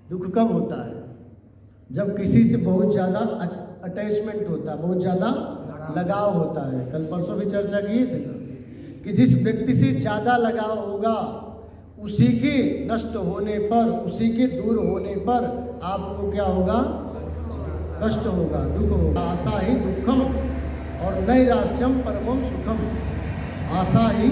दुख कब होता है? जब किसी से बहुत ज़्यादा अटैचमेंट होता है, बहुत ज़्यादा लगाव होता है। कल परसों भी चर्चा किए थे कि जिस व्यक्ति से ज़्यादा लगाव होगा उसी के नष्ट होने पर, उसी के दूर होने पर आपको क्या होगा? कष्ट होगा, दुख होगा। आशा ही दुखम और नैराश्यम परमम सुखम। आशा ही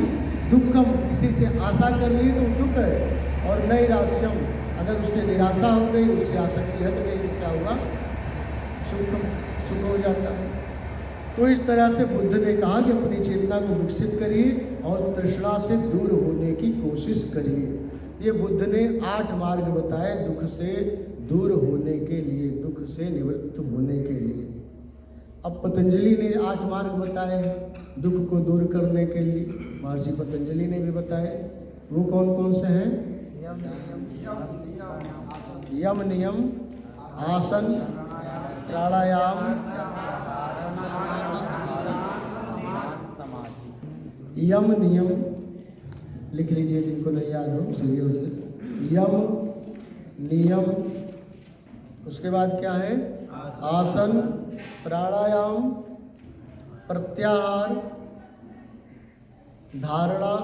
दुखम, किसी से आशा कर ली तो दुख है, और नैराश्यम, अगर उससे निराशा हो गई, उससे आसक्ति हट गई तो क्या हुआ? सुख हो जाता है। तो इस तरह से बुद्ध ने कहा कि अपनी चेतना को विकसित करिए और तृष्णा से दूर होने की कोशिश करिए। ये बुद्ध ने 8 मार्ग बताए दुख से दूर होने के लिए, दुख से निवृत्त होने के लिए। अब पतंजलि ने 8 मार्ग बताए हैं दुख को दूर करने के लिए। महर्षि पतंजलि ने भी बताए। वो कौन कौन से हैं? यम नियम, आसन, प्राणायाम, यम नियम लिख लीजिए जिनको नहीं याद हो सीरियल से। यम नियम, उसके बाद क्या है? आसन, प्राणायाम, प्रत्याहार, धारणा,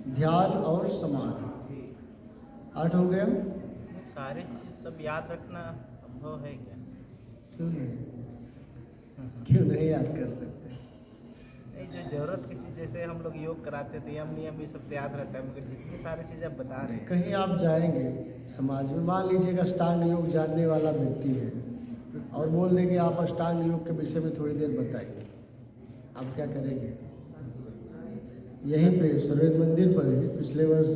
ध्यान और समाधि। 8 हो गया। सारे चीज सब याद रखना संभव है क्या? क्यों नहीं याद कर सकते? नहीं, जो जरूरत की चीज, जैसे हम लोग योग कराते थे, यम नियम ये सब याद रहता है, मगर जितनी सारी चीजें आप बता रहे हैं। कहीं आप जाएंगे समाज में, मान लीजिए कि अष्टांग योग जानने वाला व्यक्ति है और बोल देंगे आप अष्टांग योग के विषय में थोड़ी देर बताइए, आप क्या करेंगे? यहीं पे सूर्य मंदिर पर ही पिछले वर्ष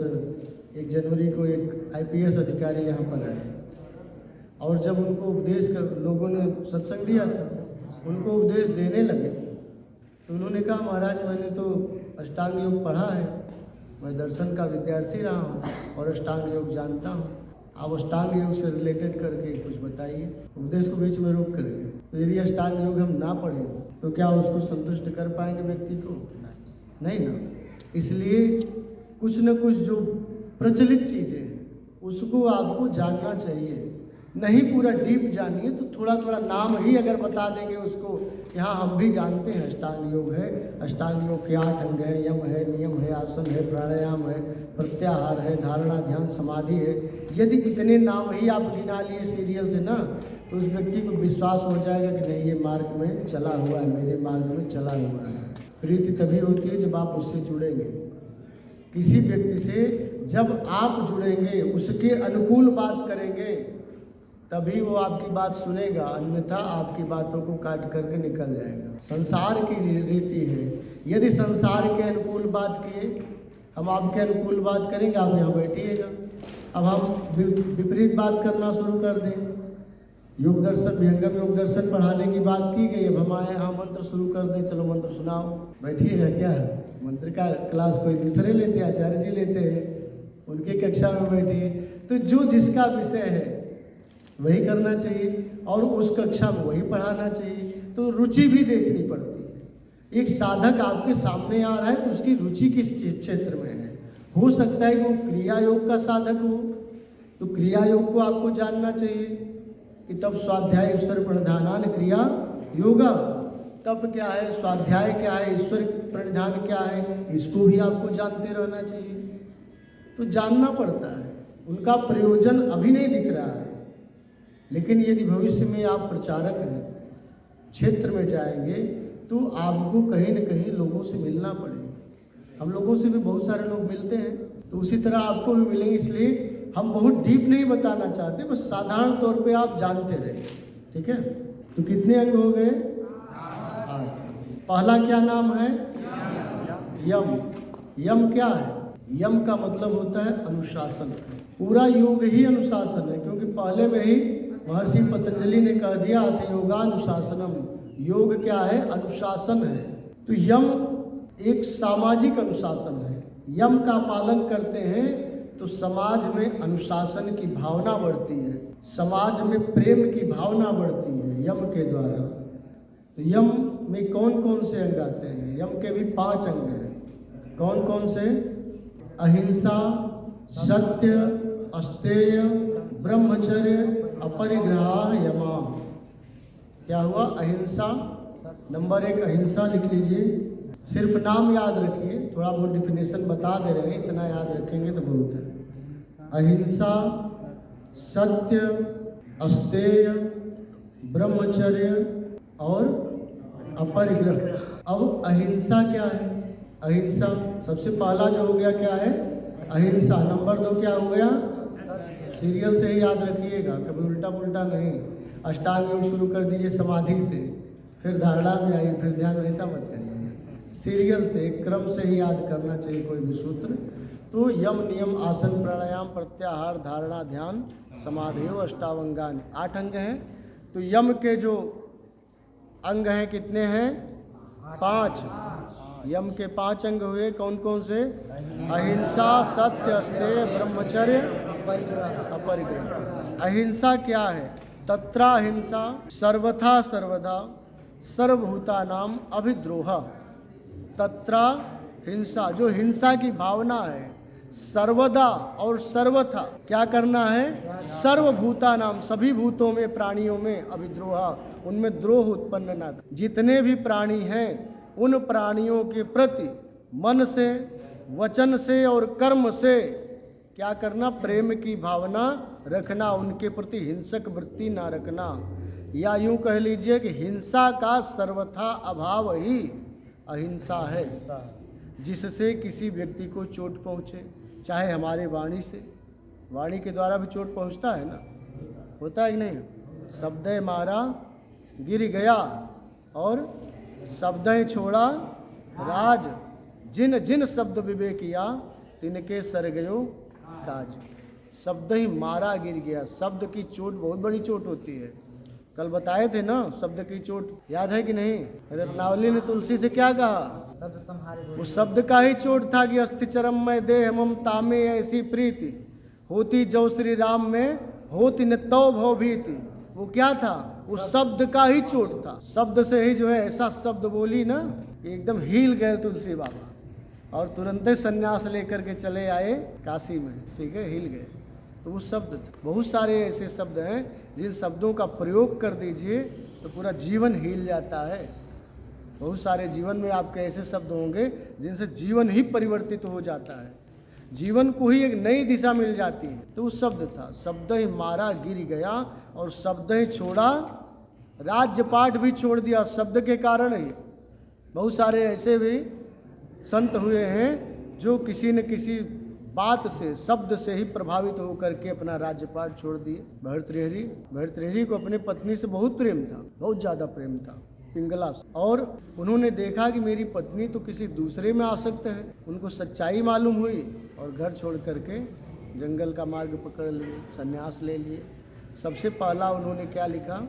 1 जनवरी को एक IPS अधिकारी यहाँ पर आए और जब उनको उपदेश कर लोगों ने सत्संग दिया था, उनको उपदेश देने लगे तो उन्होंने कहा महाराज मैंने तो अष्टांग योग पढ़ा है, मैं दर्शन का विद्यार्थी रहा हूँ और अष्टांग योग जानता हूँ, आप अष्टांग योग से रिलेटेड करके कुछ बताइए। उपदेश को बीच में रोक करके। तो यदि अष्टांग योग हम ना पढ़ें तो क्या उसको संतुष्ट कर पाएंगे व्यक्ति को? नहीं ना। इसलिए कुछ न कुछ जो प्रचलित चीज़ें हैं उसको आपको जानना चाहिए। नहीं पूरा डीप जानिए तो थोड़ा थोड़ा नाम ही अगर बता देंगे उसको, यहाँ हम भी जानते हैं अष्टांग योग है, अष्टांग योग के 8 अंग है, यम है, नियम है, आसन है, प्राणायाम है, प्रत्याहार है, धारणा, ध्यान, समाधि है। यदि इतने नाम ही आप गिना लिए सीरियल से ना, तो उस व्यक्ति को विश्वास हो जाएगा कि नहीं ये मार्ग में चला हुआ है, मेरे मार्ग में चला हुआ है। प्रीति तभी होती है जब आप उससे जुड़ेंगे। किसी व्यक्ति से जब आप जुड़ेंगे, उसके अनुकूल बात करेंगे, तभी वो आपकी बात सुनेगा, अन्यथा आपकी बातों को काट करके निकल जाएगा। संसार की रीति है, यदि संसार के अनुकूल बात किए, हम आपके अनुकूल बात करेंगे, आप यहाँ बैठिएगा। अब हम विपरीत बात करना शुरू कर दें, योग दर्शन, विहंगम योग दर्शन पढ़ाने की बात की गई, अब हम आए हाँ मंत्र शुरू कर दें, चलो मंत्र सुनाओ, बैठिएगा क्या? मंत्र का क्लास कोई दूसरे लेते हैं, आचार्य जी लेते हैं, उनके कक्षा में बैठिए। तो जो जिसका विषय है वही करना चाहिए और उस कक्षा में वही पढ़ाना चाहिए। तो रुचि भी देखनी पड़ती है। एक साधक आपके सामने आ रहा है तो उसकी रुचि किस क्षेत्र में है। हो सकता है कि वो क्रिया योग का साधक हो, तो क्रिया योग को आपको जानना चाहिए कि तब स्वाध्याय ईश्वर प्रणिधान क्रिया योगा, तब क्या है, स्वाध्याय क्या है, ईश्वर प्रणिधान क्या है, इसको भी आपको जानते रहना चाहिए। तो जानना पड़ता है, उनका प्रयोजन अभी नहीं दिख रहा है, लेकिन यदि भविष्य में आप प्रचारक हैं, क्षेत्र में जाएंगे, तो आपको कहीं न कहीं लोगों से मिलना पड़ेगा। हम लोगों से भी बहुत सारे लोग मिलते हैं, तो उसी तरह आपको भी मिलेंगे। इसलिए हम बहुत डीप नहीं बताना चाहते, बस साधारण तौर पे आप जानते रहे, ठीक है? तो कितने अंग हो गए? 8। पहला क्या नाम है? यम। यम क्या है? यम का मतलब होता है अनुशासन। पूरा योग ही अनुशासन है, क्योंकि पहले में ही महर्षि पतंजलि ने कह दिया अथ योगानुशासनम। योग क्या है? अनुशासन है। तो यम एक सामाजिक अनुशासन है। यम का पालन करते हैं तो समाज में अनुशासन की भावना बढ़ती है, समाज में प्रेम की भावना बढ़ती है यम के द्वारा। तो यम में कौन कौन से अंग आते हैं? यम के भी 5 अंग हैं। कौन कौन से? अहिंसा, सत्य, अस्तेय, ब्रह्मचर्य अपरिग्रह यमा। क्या हुआ? अहिंसा। नंबर 1 अहिंसा लिख लीजिए। सिर्फ नाम याद रखिए, थोड़ा बहुत डिफिनेशन बता दे रहे हैं, इतना याद रखेंगे तो बहुत है। अहिंसा, सत्य, अस्तेय, ब्रह्मचर्य और अपरिग्रह। अब अहिंसा क्या है? अहिंसा सबसे पहला जो हो गया क्या है? अहिंसा। नंबर 2 क्या हो गया? सीरियल से ही याद रखिएगा, कभी उल्टा पुल्टा नहीं। अष्टांग योग शुरू कर दीजिए समाधि से, फिर धारणा में आइए, फिर ध्यान, ऐसा मत करिए। सीरियल से, एक क्रम से ही याद करना चाहिए कोई भी सूत्र। तो यम, नियम, आसन, प्राणायाम, प्रत्याहार, धारणा, ध्यान, समाधि, अष्टावंगान, 8 अंग हैं। तो यम के जो अंग हैं कितने हैं? 5। यम के 5 अंग हुए, कौन कौन से? अहिंसा, सत्य, अस्तेय, ब्रह्मचर्य, अपरिग्रह। अहिंसा क्या है? तत्राहिंसा सर्वथा सर्वदा सर्वभूतानाम अभिद्रोह। तत्रा हिंसा, जो हिंसा की भावना है, सर्वदा और सर्वथा क्या करना है? सर्वभूता नाम, सभी भूतों में, प्राणियों में, अभिद्रोह, उनमें द्रोह उत्पन्न ना कर। जितने भी प्राणी हैं उन प्राणियों के प्रति मन से, वचन से और कर्म से क्या करना? प्रेम की भावना रखना, उनके प्रति हिंसक वृत्ति ना रखना। या यूं कह लीजिए कि हिंसा का सर्वथा अभाव ही अहिंसा है, जिससे किसी व्यक्ति को चोट पहुँचे, चाहे हमारे वाणी से, वाणी के द्वारा भी चोट पहुँचता है ना, होता है कि नहीं? शब्द मारा गिर गया और शब्द छोड़ा राज, जिन जिन शब्द विवेक किया तिनके सर गयो काज। शब्द ही मारा गिर गया। शब्द की चोट बहुत बड़ी चोट होती है। कल बताए थे ना शब्द की चोट, याद है कि नहीं? रत्नावली ने तुलसी से क्या कहा? शब्द संहारे। उस शब्द का ही चोट था कि अस्थि चरम में देह ममता में ऐसी प्रीति होती जो श्री राम में होती न तो भव भीति। वो क्या था? उस शब्द का ही चोट था। शब्द से ही जो है ऐसा शब्द बोली ना कि एकदम हिल गए तुलसी बाबा, और तुरंत ही संन्यास लेकर के चले आए काशी में। ठीक है, हिल गए। तो वो शब्द, बहुत सारे ऐसे शब्द हैं जिन शब्दों का प्रयोग कर दीजिए तो पूरा जीवन हिल जाता है। बहुत सारे जीवन में आपके ऐसे शब्द होंगे जिनसे जीवन ही परिवर्तित हो जाता है, जीवन को ही एक नई दिशा मिल जाती है। तो वो शब्द था, शब्द ही मारा गिर गया और शब्द ही छोड़ा राज्यपाट भी छोड़ दिया, शब्द के कारण ही। बहुत सारे ऐसे भी संत हुए हैं जो किसी न किसी बात से, शब्द से ही प्रभावित होकर के अपना राज्यपाट छोड़ दिए। भर्तृहरि को अपने पत्नी से बहुत प्रेम था, बहुत ज़्यादा प्रेम था, पिंगला से। और उन्होंने देखा कि मेरी पत्नी तो किसी दूसरे में आसक्त है। उनको सच्चाई मालूम हुई और घर छोड़ करके जंगल का मार्ग पकड़ लिए, संन्यास ले लिए। सबसे पहला उन्होंने क्या लिखा?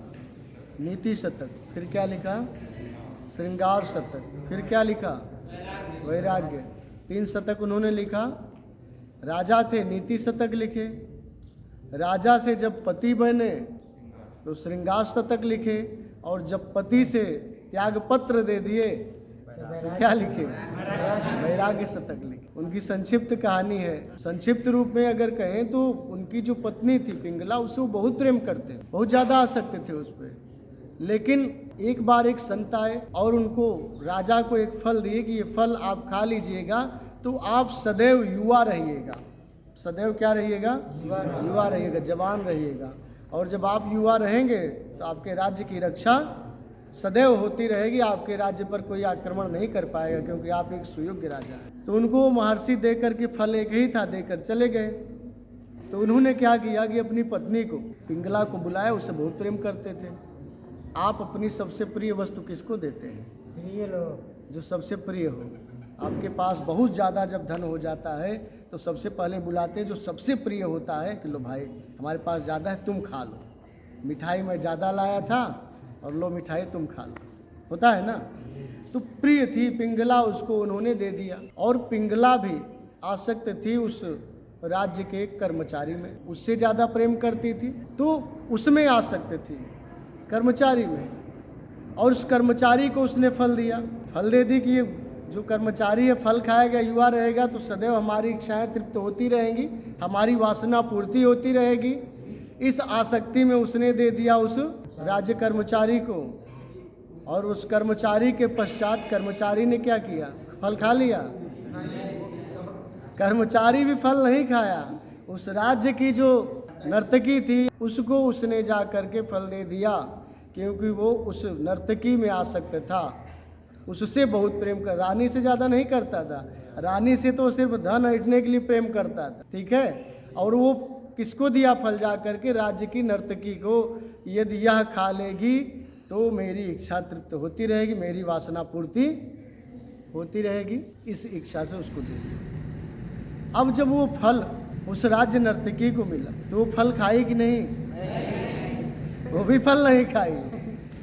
नीति शतक। फिर क्या लिखा? श्रृंगार शतक। फिर क्या लिखा? वैराग्य। 3 शतक उन्होंने लिखा। राजा थे, नीति शतक लिखे। राजा से जब पति बने तो श्रृंगार शतक लिखे, और जब पति से त्याग पत्र दे दिए तो क्या लिखे? वैराग्य शतक लिखे। उनकी संक्षिप्त कहानी है। संक्षिप्त रूप में अगर कहें तो उनकी जो पत्नी थी पिंगला, उससे वो बहुत प्रेम करते, बहुत ज़्यादा आसक्त थे उस पर। लेकिन एक बार एक संत आए और उनको, राजा को एक फल दिए कि ये फल आप खा लीजिएगा तो आप सदैव युवा रहिएगा। सदैव क्या रहिएगा? युवा रहिएगा, जवान रहिएगा। और जब आप युवा रहेंगे तो आपके राज्य की रक्षा सदैव होती रहेगी, आपके राज्य पर कोई आक्रमण नहीं कर पाएगा, क्योंकि आप एक सुयोग्य राजा हैं। तो उनको महर्षि दे करके फल एक ही था, देकर चले गए। तो उन्होंने क्या किया कि अपनी पत्नी को, पिंगला को बुलाया, उससे बहुत प्रेम करते थे। आप अपनी सबसे प्रिय वस्तु किसको देते हैं? प्रिय लोग, जो सबसे प्रिय हो। आपके पास बहुत ज़्यादा जब धन हो जाता है तो सबसे पहले बुलाते हैं जो सबसे प्रिय होता है कि लो भाई हमारे पास ज़्यादा है, तुम खा लो। मिठाई मैं ज़्यादा लाया था और लो मिठाई तुम खा लो, होता है ना। तो प्रिय थी पिंगला, उसको उन्होंने दे दिया। और पिंगला भी आसक्त थी उस राज्य के कर्मचारी में, उससे ज़्यादा प्रेम करती थी, तो उसमें आसक्त थी, कर्मचारी में। और उस कर्मचारी को उसने फल दिया, फल दे दी कि ये जो कर्मचारी है फल खाएगा, युवा रहेगा, तो सदैव हमारी इच्छाएं तृप्त होती रहेंगी, हमारी वासना पूर्ति होती रहेगी। इस आसक्ति में उसने दे दिया उस राज्य कर्मचारी को, और उस कर्मचारी के पश्चात कर्मचारी ने क्या किया? फल खा लिया? कर्मचारी भी फल नहीं खाया। उस राज्य की जो नर्तकी थी उसको उसने जा करके फल दे दिया, क्योंकि वो उस नर्तकी में आसक्त था, उससे बहुत प्रेम कर, रानी से ज़्यादा नहीं करता था। रानी से तो सिर्फ धन ऐंठने के लिए प्रेम करता था, ठीक है। और वो किसको दिया फल? जा करके राज्य की नर्तकी को। यदि यह खा लेगी तो मेरी इच्छा तृप्त होती रहेगी, मेरी वासना पूर्ति होती रहेगी, इस इच्छा से उसको दे दिया। अब जब वो फल उस राज्य नर्तकी को मिला तो वो फल खाई कि नहीं? वो भी फल नहीं खाई।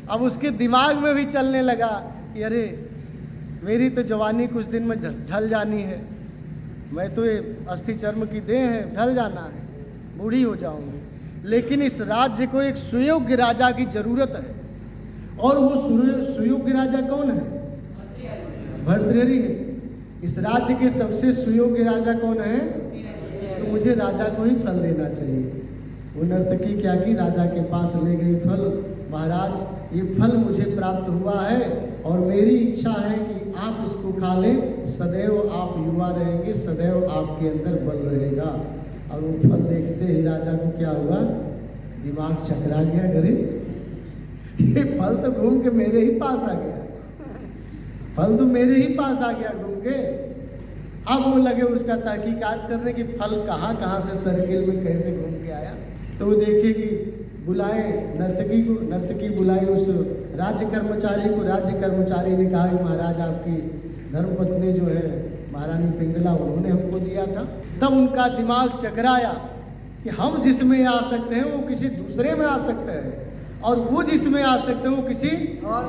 अब उसके दिमाग में भी चलने लगा कि अरे मेरी तो जवानी कुछ दिन में ढल जानी है, मैं तो ये अस्थि चर्म की देह है, ढल जाना है, बूढ़ी हो जाऊंगी। लेकिन इस राज्य को एक सुयोग्य राजा की जरूरत है, और वो सुयोग्य राजा कौन है? भर्तृहरि है। इस राज्य के सबसे सुयोग्य राजा कौन है? तो मुझे राजा को ही फल देना चाहिए। वो नर्तकी क्या की? राजा के पास ले गई फल। महाराज ये फल मुझे प्राप्त हुआ है और मेरी इच्छा है कि आप इसको खा लें, सदैव आप युवा रहेंगे, सदैव आपके अंदर बल रहेगा। और वो फल देखते ही राजा को क्या हुआ? दिमाग चकरा गया, अरे ये फल तो घूम के मेरे ही पास आ गया, फल तो मेरे ही पास आ गया घूम के। अब वो लगे उसका तहकीकात करने की फल कहाँ कहाँ से सर्किल में कैसे घूम के आया। तो वो देखे कि बुलाए नर्तकी को, नर्तकी बुलाई उस राज्य कर्मचारी को। राज्य कर्मचारी ने कहा कि महाराज आपकी धर्मपत्नी जो है महारानी पिंगला, उन्होंने हमको दिया था। तब उनका दिमाग चकराया कि हम जिसमें आ सकते हैं वो किसी दूसरे में आ सकते हैं, और वो जिसमें आ सकते हैं वो किसी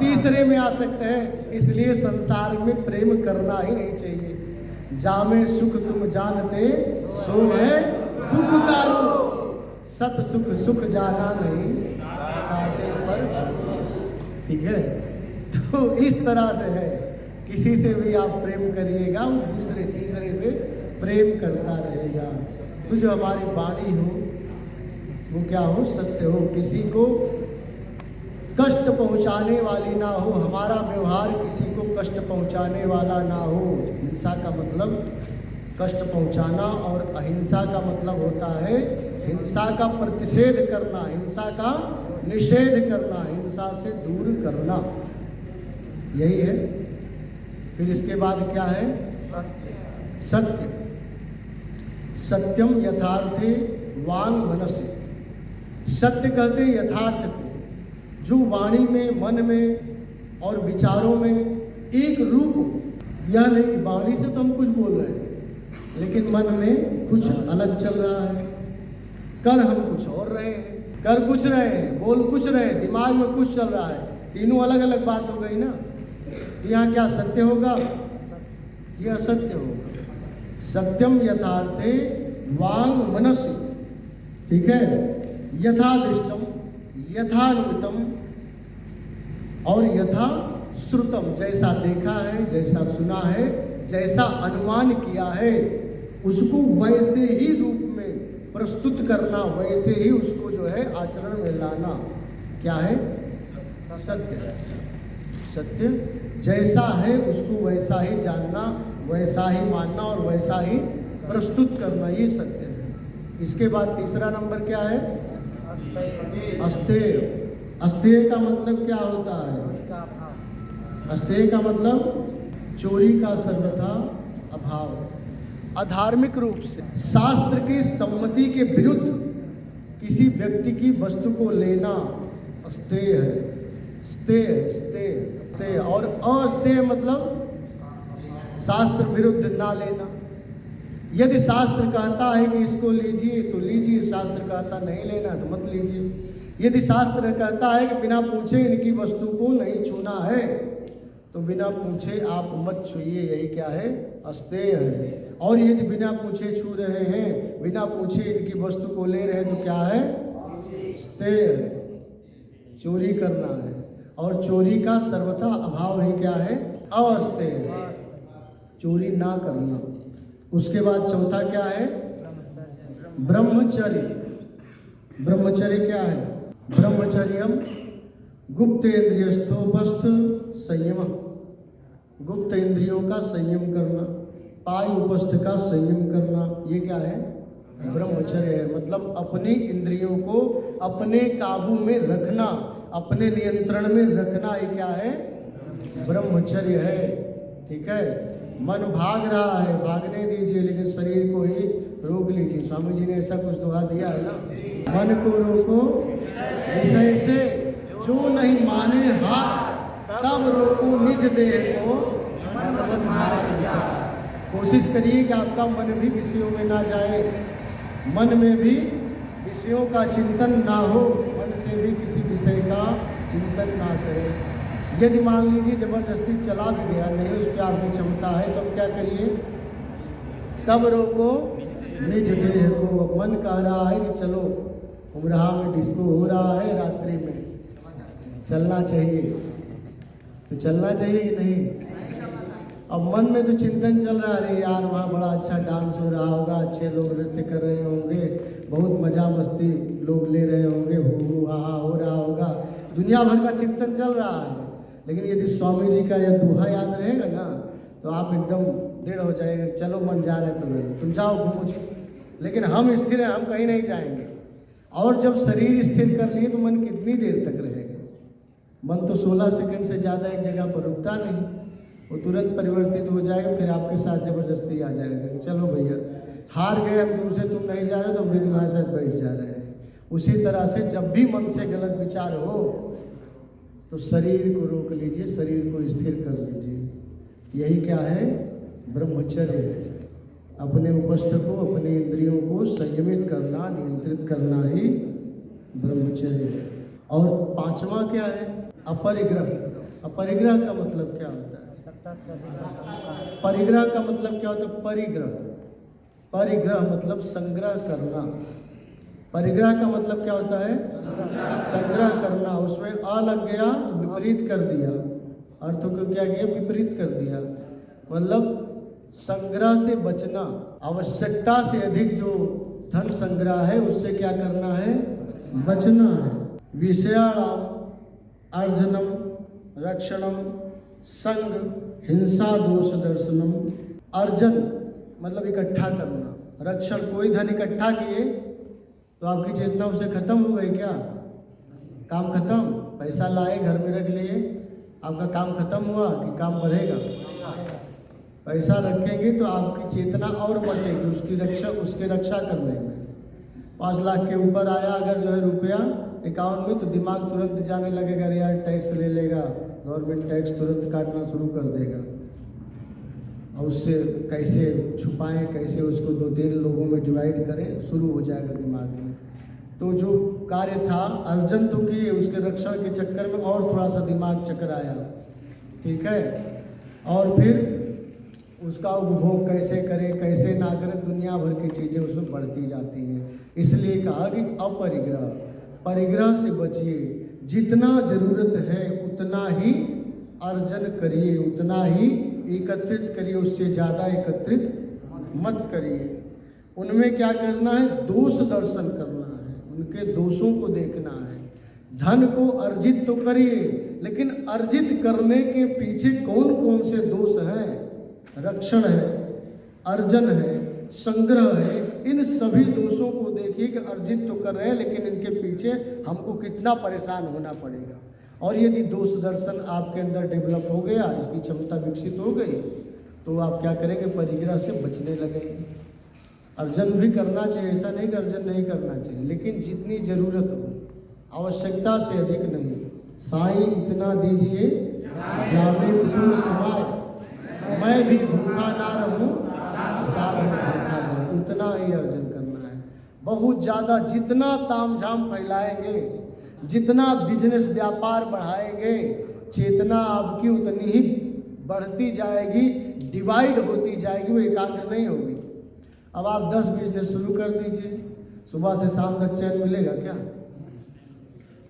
तीसरे में आ सकते हैं। इसलिए संसार में प्रेम करना ही नहीं चाहिए। जामे सुख तुम जानते सो है दुख तारो, सत सुख सुख जाना नहीं ताते पर। ठीक है, तो इस तरह से है, किसी से भी आप प्रेम करिएगा वो दूसरे तीसरे से प्रेम करता रहेगा। तो जो हमारी वाणी हो वो क्या हो? सत्य हो, किसी को कष्ट पहुंचाने वाली ना हो, हमारा व्यवहार किसी को कष्ट पहुंचाने वाला ना हो। हिंसा का मतलब कष्ट पहुंचाना, और अहिंसा का मतलब होता है हिंसा का प्रतिषेध करना, हिंसा का निषेध करना, हिंसा से दूर करना, यही है। फिर इसके बाद क्या है? सत्य। सत्यम यथार्थे वांग मनसे। सत्य कहते हैं यथार्थ को, जो वाणी में, मन में और विचारों में एक रूप हो। यह नहीं कि वाणी से तो हम कुछ बोल रहे हैं लेकिन मन में कुछ अलग चल रहा है, कर हम कुछ और रहे हैं, कर कुछ रहे हैं, बोल कुछ रहे हैं, दिमाग में कुछ चल रहा है। तीनों अलग अलग बात हो गई ना। यहाँ क्या सत्य होगा? यह असत्य होगा। सत्यम यथार्थे वांग मनसि। ठीक है, यथा दृष्टम, यथानुमितम और यथा श्रुतम। जैसा देखा है, जैसा सुना है, जैसा अनुमान किया है, उसको वैसे ही रूप में प्रस्तुत करना, वैसे ही उसको जो है आचरण में लाना, क्या है? सत्य। सत्य जैसा है उसको वैसा ही जानना, वैसा ही मानना और वैसा ही प्रस्तुत करना, ये सत्य है। इसके बाद तीसरा नंबर क्या है? अस्तेय। अस्तेय का मतलब क्या होता है? अस्तेय का मतलब चोरी का सर्वथा अभाव। अधार्मिक रूप से शास्त्र की सम्मति के विरुद्ध किसी व्यक्ति की वस्तु को लेना अस्तेय है। स्तेय, स्तेय, स्तेय। और अस्तेय मतलब शास्त्र विरुद्ध ना लेना। यदि शास्त्र कहता है कि इसको लीजिए तो लीजिए, शास्त्र कहता नहीं लेना तो मत लीजिए। यदि शास्त्र कहता है कि बिना पूछे इनकी वस्तु को नहीं छूना है तो बिना पूछे आप मत छूइए, यही क्या है? अस्तेय है। और यदि बिना पूछे छू रहे हैं, बिना पूछे इनकी वस्तु को ले रहे हैं तो क्या है? स्तेय है, चोरी करना है। और चोरी का सर्वथा अभाव ही क्या है? अवस्थेय है, चोरी ना करना। उसके बाद चौथा क्या है? ब्रह्मचर्य। ब्रह्मचर्य क्या है? ब्रह्मचर्यम गुप्तेन्द्रियस्थोपस्थ संयम, गुप्त इंद्रियों का संयम करना, पाय उपस्थ का संयम करना, ये क्या है? ब्रह्मचर्य है। मतलब अपनी इंद्रियों को अपने काबू में रखना, अपने नियंत्रण में रखना, ये क्या है? ब्रह्मचर्य है। ठीक है। मन भाग रहा है, भागने दीजिए, लेकिन शरीर को ही रोक लीजिए। स्वामी जी ने ऐसा कुछ दोहा दिया है ना, मन को रोको विषय से, जो नहीं माने हाथ, तब रोको निज देह को, मनमत मारे विचार। कोशिश करिए कि आपका मन भी विषयों में ना जाए, मन में भी विषयों का चिंतन ना हो, मन से भी किसी विषय का चिंतन ना करें। यदि मान लीजिए जबरदस्ती चला भी गया, नहीं उस पर आपकी क्षमता है, तो अब क्या करिए? तब रोको निज देह को। मन कह रहा है कि चलो उमराह में डिस्को हो रहा है, रात्रि में चलना चाहिए, तो चलना चाहिए कि नहीं? अब मन में तो चिंतन चल रहा है, यार वहाँ बड़ा अच्छा डांस हो रहा होगा, अच्छे लोग नृत्य कर रहे होंगे, बहुत मजा मस्ती लोग ले रहे होंगे, हो हा हो रहा होगा, दुनिया भर का चिंतन चल रहा है। लेकिन यदि स्वामी जी का यह दोहा याद रहेगा ना, तो आप एकदम दृढ़ हो जाएगा, चलो मन जा रहा है तुम्हें, तुम जाओ घूमो जी, लेकिन हम स्थिर हैं, हम कहीं नहीं जाएंगे। और जब शरीर स्थिर कर लिए तो मन कितनी देर तक रहेगा? मन तो 16 सेकंड से ज़्यादा एक जगह पर रुकता नहीं, वो तुरंत परिवर्तित हो जाएगा, फिर आपके साथ जबरदस्ती आ जाएगा कि चलो भैया हार गए हम तुमसे, तुम नहीं जा रहे तो हम भी तुम्हारे साथ बैठ जा रहे हैं। उसी तरह से जब भी मन से गलत विचार हो तो शरीर को रोक लीजिए, शरीर को स्थिर कर लीजिए। यही क्या है? ब्रह्मचर्य है। अपने उपस्थ को, अपने इंद्रियों को संयमित करना, नियंत्रित करना ही ब्रह्मचर्य है। और पांचवा क्या है? अपरिग्रह। अपरिग्रह का मतलब क्या होता है? परिग्रह का मतलब क्या होता है? परिग्रह, परिग्रह मतलब संग्रह करना। परिग्रह का मतलब क्या होता है? संग्रह करना। उसमें अ लग गया तो विपरीत कर दिया, अर्थों को क्या किया? विपरीत कर दिया। मतलब संग्रह से बचना, आवश्यकता से अधिक जो धन संग्रह है उससे क्या करना है? बचना है। विषयाणाम अर्जनम रक्षणम संग हिंसा दोष दर्शनम। अर्जन मतलब इकट्ठा करना, रक्षण, कोई धन इकट्ठा किए तो आपकी चेतना उससे खत्म हो गई क्या? काम खत्म, पैसा लाए घर में रख लिए, आपका काम खत्म हुआ कि काम बढ़ेगा? पैसा रखेंगे तो आपकी चेतना और बढ़ेगी उसकी रक्षा करने में। 5 लाख के ऊपर आया अगर जो है रुपया अकाउंट में, तो दिमाग तुरंत जाने लगेगा, यार टैक्स ले लेगा, गवर्नमेंट टैक्स तुरंत काटना शुरू कर देगा, और उससे कैसे छुपाएं, कैसे उसको 2-3 लोगों में डिवाइड करें, शुरू हो जाएगा दिमाग में। तो जो कार्य था अर्जन तो किए, उसके रक्षण के चक्कर में और थोड़ा सा दिमाग चकराया, ठीक है, और फिर उसका उपभोग कैसे करें कैसे ना करें, दुनिया भर की चीज़ें उसमें बढ़ती जाती हैं। इसलिए कहा कि अपरिग्रह, परिग्रह से बचिए, जितना जरूरत है उतना ही अर्जन करिए, उतना ही एकत्रित करिए, उससे ज़्यादा एकत्रित मत करिए। उनमें क्या करना है? दोष दर्शन करना है, उनके दोषों को देखना है। धन को अर्जित तो करिए, लेकिन अर्जित करने के पीछे कौन कौन से दोष हैं? रक्षण है, अर्जन है, संग्रह है। इन सभी दोषों को देखिए कि अर्जित तो कर रहे हैं, लेकिन इनके पीछे हमको कितना परेशान होना पड़ेगा। और यदि दोष दर्शन आपके अंदर डेवलप हो गया, इसकी क्षमता विकसित हो गई, तो आप क्या करेंगे? परिग्रह से बचने लगेंगे। अर्जन भी करना चाहिए, ऐसा नहीं कि अर्जन नहीं करना चाहिए, लेकिन जितनी जरूरत हो, आवश्यकता से अधिक नहीं। साईं इतना दीजिए जामे फूल समाए, मैं भी भूखा ना रहूं, साथ में भूखा जाए, उतना ही अर्जन करना है। बहुत ज़्यादा जितना तामझाम फैलाएंगे, जितना बिजनेस व्यापार बढ़ाएंगे, चेतना आपकी उतनी ही बढ़ती जाएगी, डिवाइड होती जाएगी, वो एकाग्र नहीं होगी। अब आप 10 बिजनेस शुरू कर दीजिए, सुबह से शाम तक चैन मिलेगा क्या?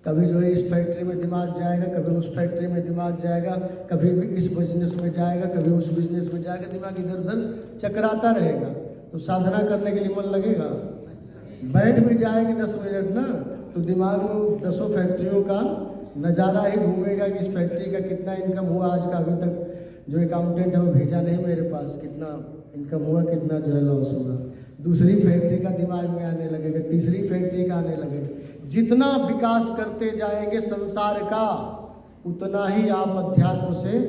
कभी जो है इस फैक्ट्री में दिमाग जाएगा, कभी उस फैक्ट्री में दिमाग जाएगा, कभी भी इस बिजनेस में जाएगा, कभी उस बिजनेस में जाएगा, दिमाग इधर उधर चकराता रहेगा। तो साधना करने के लिए मन लगेगा? बैठ भी जाएंगे 10 मिनट ना तो दिमाग में 10 फैक्ट्रियों का नज़ारा ही घूमेगा कि इस फैक्ट्री का कितना इनकम हुआ आज का, अभी तक जो अकाउंटेंट है वो भेजा नहीं मेरे पास, कितना इनकम हुआ, कितना जो है लॉस हुआ। दूसरी फैक्ट्री का दिमाग में आने लगेगा, तीसरी फैक्ट्री का आने लगेगा। जितना विकास करते जाएंगे संसार का उतना ही आप अध्यात्म से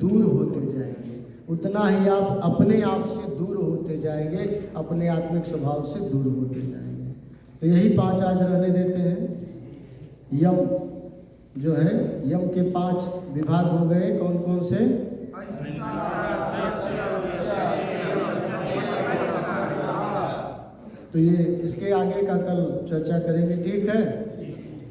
दूर होते जाएंगे, उतना ही आप अपने आप से दूर होते जाएंगे, अपने आत्मिक स्वभाव से दूर होते जाएंगे। तो यही 5 आज रहने देते हैं। यम जो है, यम के 5 विभाग हो गए, कौन कौन से? तो ये इसके आगे का कल चर्चा करेंगे, ठीक है।